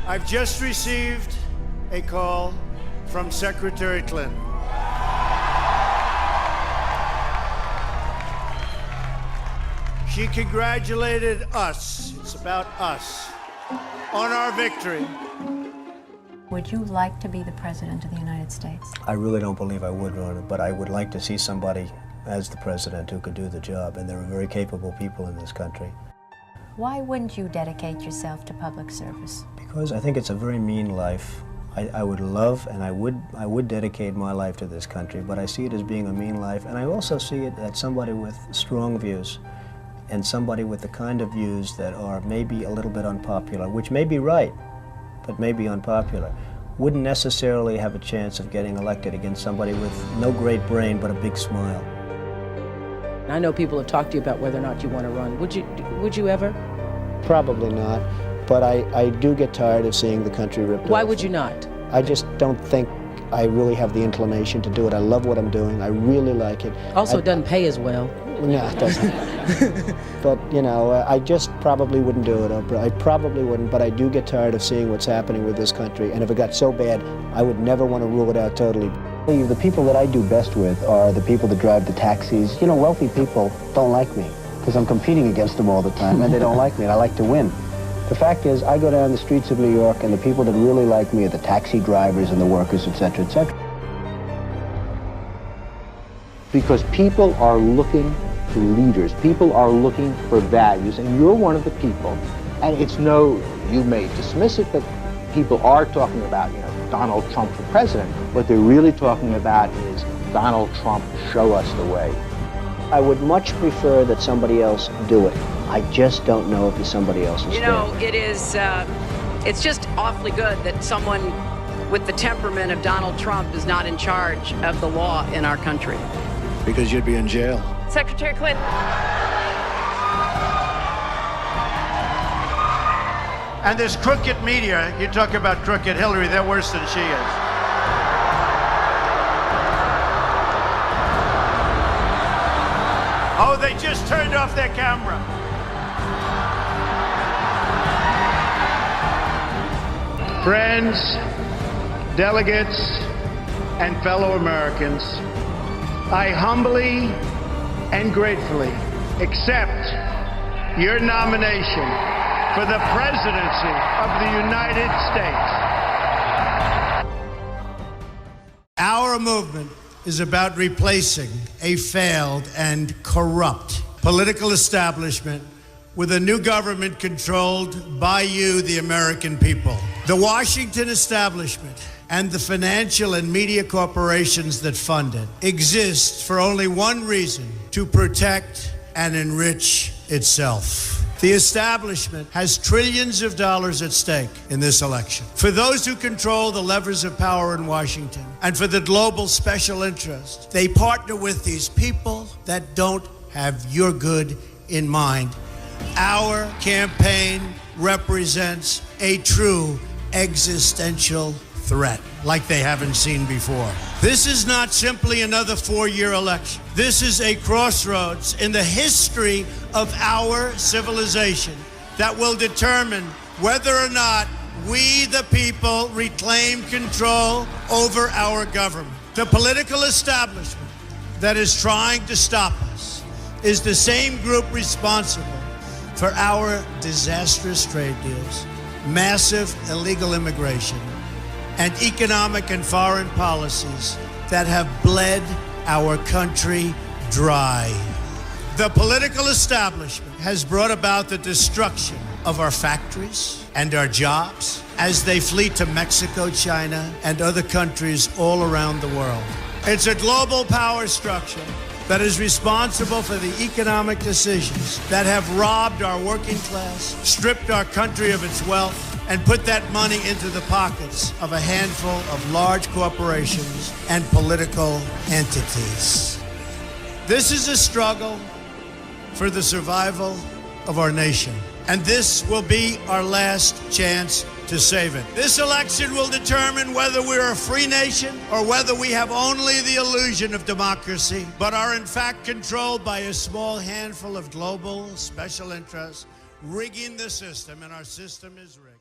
I've just received a call from Secretary Clinton. She congratulated us, it's about us, on our victory. Would you like to be the President of the United States? I really don't believe I would run it, but I would like to see somebody as the President who could do the job, and there are very capable people in this country. Why wouldn't you dedicate yourself to public service? Because I think it's a very mean life. I would love and I would dedicate my life to this country, but I see it as being a mean life, and I also see it as somebody with strong views and somebody with the kind of views that are maybe a little bit unpopular, which may be right, but may be unpopular, wouldn't necessarily have a chance of getting elected against somebody with no great brain but a big smile. I know people have talked to you about whether or not you want to run. Would you ever? Probably not, but I do get tired of seeing the country ripped off. Why would you not? I just don't think I really have the inclination to do it. I love what I'm doing. I really like it. Also, it doesn't pay as well. No, it doesn't. But, you know, I just probably wouldn't do it, Oprah. I probably wouldn't, but I do get tired of seeing what's happening with this country. And if it got so bad, I would never want to rule it out totally. The people that I do best with are the people that drive the taxis. You know, wealthy people don't like me because I'm competing against them all the time, and they don't like me, and I like to win. The fact is, I go down the streets of New York, and the people that really like me are the taxi drivers and the workers, etc., etc. Because people are looking for leaders. People are looking for values, and you're one of the people. And it's you may dismiss it, but people are talking about, Donald Trump for president. What they're really talking about is Donald Trump, show us the way. I would much prefer that somebody else do it. I just don't know if there's somebody else is it's just awfully good that someone with the temperament of Donald Trump is not in charge of the law in our country. Because you'd be in jail. Secretary Clinton. And this crooked media, you talk about crooked Hillary, they're worse than she is. Oh, they just turned off their camera. Friends, delegates, and fellow Americans, I humbly and gratefully accept your nomination for the presidency of the United States. Our movement is about replacing a failed and corrupt political establishment with a new government controlled by you, the American people. The Washington establishment and the financial and media corporations that fund it exist for only one reason: to protect and enrich itself. The establishment has trillions of dollars at stake in this election. For those who control the levers of power in Washington and for the global special interest, they partner with these people that don't have your good in mind. Our campaign represents a true existential threat like they haven't seen before. This is not simply another four-year election. This is a crossroads in the history of our civilization that will determine whether or not we, the people, reclaim control over our government. The political establishment that is trying to stop us is the same group responsible for our disastrous trade deals, massive illegal immigration, and economic and foreign policies that have bled our country dry. The political establishment has brought about the destruction of our factories and our jobs as they flee to Mexico, China, and other countries all around the world. It's a global power structure that is responsible for the economic decisions that have robbed our working class, stripped our country of its wealth, and put that money into the pockets of a handful of large corporations and political entities. This is a struggle for the survival of our nation, and this will be our last chance to save it. This election will determine whether we're a free nation or whether we have only the illusion of democracy, but are in fact controlled by a small handful of global special interests rigging the system, and our system is rigged.